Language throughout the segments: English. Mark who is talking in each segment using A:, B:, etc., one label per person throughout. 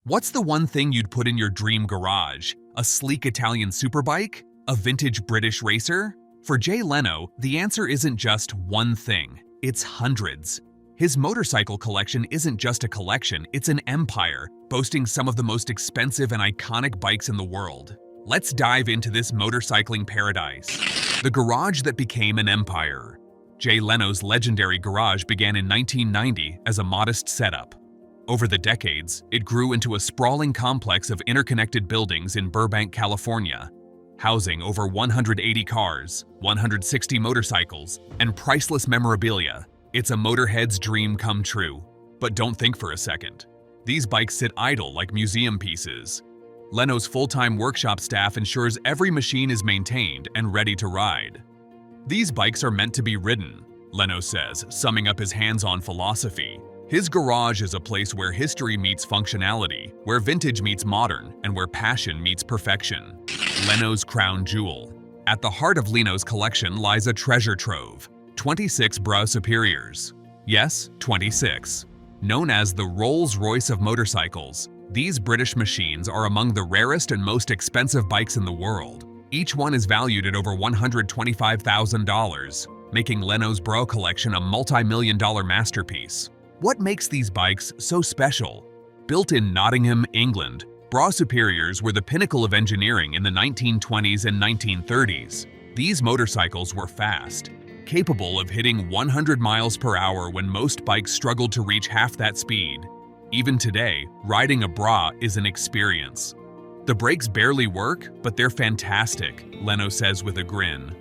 A: What's the one thing you'd put in your dream garage? A sleek Italian superbike? A vintage British racer? For Jay Leno, the answer isn't just one thing, it's hundreds. His motorcycle collection isn't just a collection, it's an empire, boasting some of the most expensive and iconic bikes in the world. Let's dive into this motorcycling paradise. The garage that became an empire. Jay Leno's legendary garage began in 1990 as a modest setup. Over the decades, it grew into a sprawling complex of interconnected buildings in Burbank, California, housing over 180 cars, 160 motorcycles, and priceless memorabilia. It's a motorhead's dream come true. But don't think for a second. These bikes sit idle like museum pieces. Leno's full-time workshop staff ensures every machine is maintained and ready to ride. These bikes are meant to be ridden, Leno says, summing up his hands-on philosophy. His garage is a place where history meets functionality, where vintage meets modern, and where passion meets perfection. Leno's crown jewel. At the heart of Leno's collection lies a treasure trove, 26 Brough Superiors. Yes, 26. Known as the Rolls-Royce of motorcycles, these British machines are among the rarest and most expensive bikes in the world. Each one is valued at over $125,000, making Leno's Brough collection a multi-million-dollar masterpiece. What makes these bikes so special? Built in Nottingham, England, Brough Superiors were the pinnacle of engineering in the 1920s and 1930s. These motorcycles were fast, capable of hitting 100 miles per hour when most bikes struggled to reach half that speed. Even today, riding a Brough is an experience. The brakes barely work, but they're fantastic, Leno says with a grin.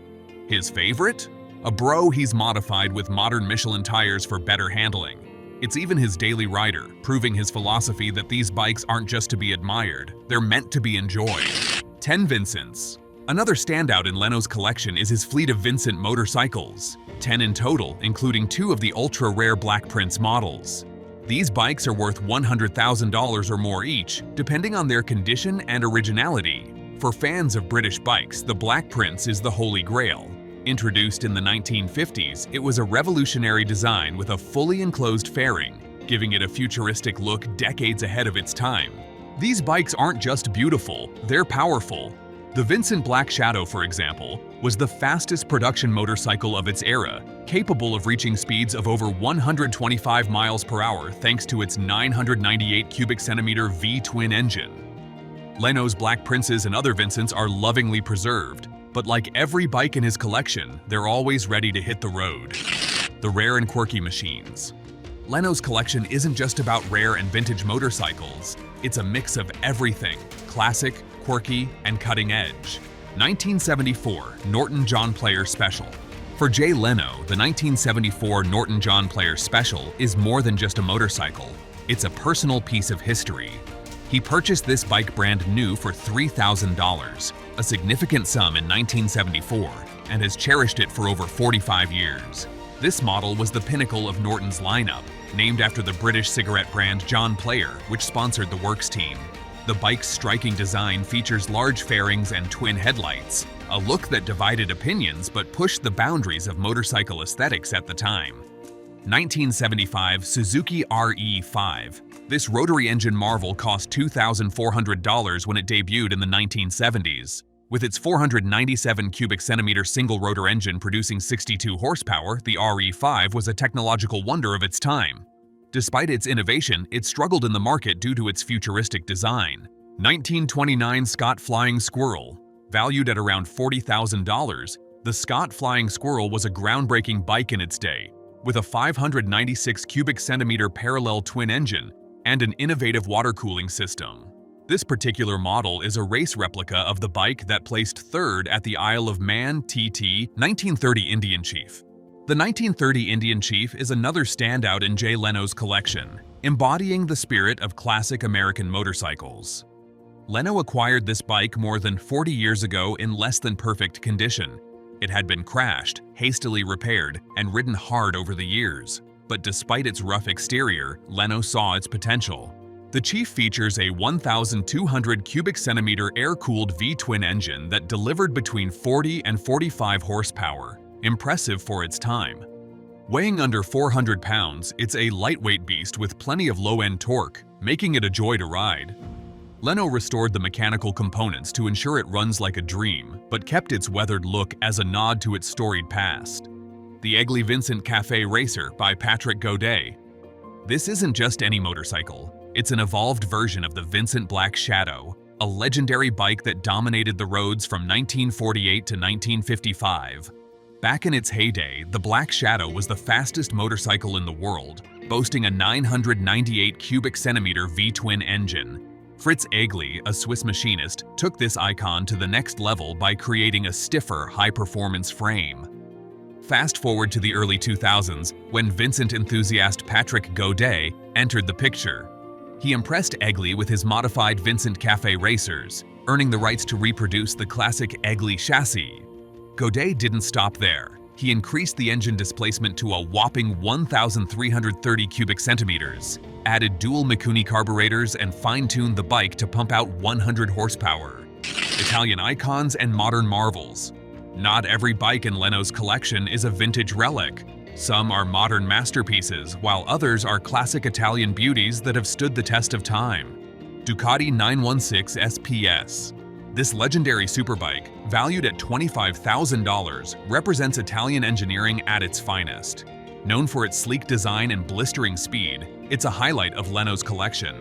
A: His favorite? A Brough he's modified with modern Michelin tires for better handling. It's even his daily rider, proving his philosophy that these bikes aren't just to be admired, they're meant to be enjoyed. 10 Vincents. Another standout in Leno's collection is his fleet of Vincent motorcycles, 10 in total, including 2 of the ultra-rare Black Prince models. These bikes are worth $100,000 or more each, depending on their condition and originality. For fans of British bikes, the Black Prince is the holy grail. Introduced in the 1950s, it was a revolutionary design with a fully enclosed fairing, giving it a futuristic look decades ahead of its time. These bikes aren't just beautiful, they're powerful. The Vincent Black Shadow, for example, was the fastest production motorcycle of its era, capable of reaching speeds of over 125 miles per hour thanks to its 998 cubic centimeter V-twin engine. Leno's Black Princes and other Vincents are lovingly preserved, but like every bike in his collection, they're always ready to hit the road. The rare and quirky machines. Leno's collection isn't just about rare and vintage motorcycles, it's a mix of everything, classic, quirky, and cutting edge. 1974 Norton John Player Special. For Jay Leno, the 1974 Norton John Player Special is more than just a motorcycle, it's a personal piece of history. He purchased this bike brand new for $3,000, a significant sum in 1974, and has cherished it for over 45 years. This model was the pinnacle of Norton's lineup, named after the British cigarette brand John Player, which sponsored the works team. The bike's striking design features large fairings and twin headlights, a look that divided opinions but pushed the boundaries of motorcycle aesthetics at the time. 1975 Suzuki RE5. This rotary engine marvel cost $2,400 when it debuted in the 1970s. With its 497 cubic centimeter single rotor engine producing 62 horsepower, the RE5 was a technological wonder of its time. Despite its innovation, it struggled in the market due to its futuristic design. 1929 Scott Flying Squirrel. Valued at around $40,000, the Scott Flying Squirrel was a groundbreaking bike in its day, with a 596 cubic centimeter parallel twin engine and an innovative water cooling system. This particular model is a race replica of the bike that placed third at the Isle of Man TT 1930 Indian Chief. The 1930 Indian Chief is another standout in Jay Leno's collection, embodying the spirit of classic American motorcycles. Leno acquired this bike more than 40 years ago in less than perfect condition. It had been crashed, hastily repaired, and ridden hard over the years. But despite its rough exterior, Leno saw its potential. The Chief features a 1,200 cubic centimeter air-cooled V-twin engine that delivered between 40 and 45 horsepower, impressive for its time. Weighing under 400 pounds, it's a lightweight beast with plenty of low-end torque, making it a joy to ride. Leno restored the mechanical components to ensure it runs like a dream, but kept its weathered look as a nod to its storied past. The Egli-Vincent Cafe Racer by Patrick Godet. This isn't just any motorcycle. It's an evolved version of the Vincent Black Shadow, a legendary bike that dominated the roads from 1948 to 1955. Back in its heyday, the Black Shadow was the fastest motorcycle in the world, boasting a 998 cubic centimeter V-twin engine. Fritz Egli, a Swiss machinist, took this icon to the next level by creating a stiffer, high-performance frame. Fast forward to the early 2000s, when Vincent enthusiast Patrick Godet entered the picture. He impressed Egli with his modified Vincent Cafe Racers, earning the rights to reproduce the classic Egli chassis. Godet didn't stop there. He increased the engine displacement to a whopping 1,330 cubic centimeters, added dual Mikuni carburetors, and fine-tuned the bike to pump out 100 horsepower. Italian icons and modern marvels. Not every bike in Leno's collection is a vintage relic. Some are modern masterpieces, while others are classic Italian beauties that have stood the test of time. Ducati 916 SPS. This legendary superbike, valued at $25,000, represents Italian engineering at its finest. Known for its sleek design and blistering speed, it's a highlight of Leno's collection.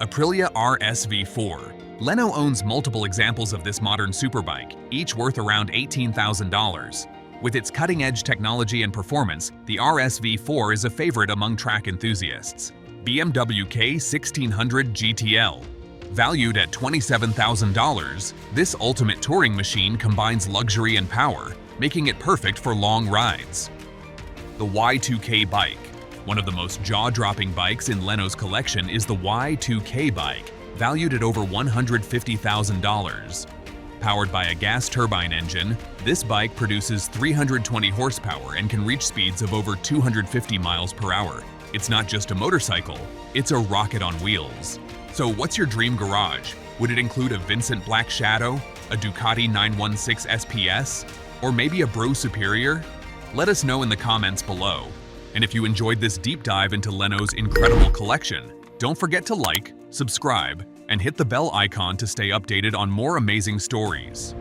A: Aprilia RSV4. Leno owns multiple examples of this modern superbike, each worth around $18,000. With its cutting-edge technology and performance, the RSV4 is a favorite among track enthusiasts. BMW K1600 GTL. Valued at $27,000, this ultimate touring machine combines luxury and power, making it perfect for long rides. The Y2K bike. One of the most jaw-dropping bikes in Leno's collection is the Y2K bike, valued at over $150,000. Powered by a gas turbine engine, this bike produces 320 horsepower and can reach speeds of over 250 miles per hour. It's not just a motorcycle, it's a rocket on wheels. So what's your dream garage? Would it include a Vincent Black Shadow, a Ducati 916 SPS, or maybe a Brough Superior? Let us know in the comments below. And if you enjoyed this deep dive into Leno's incredible collection, don't forget to like, subscribe, and hit the bell icon to stay updated on more amazing stories.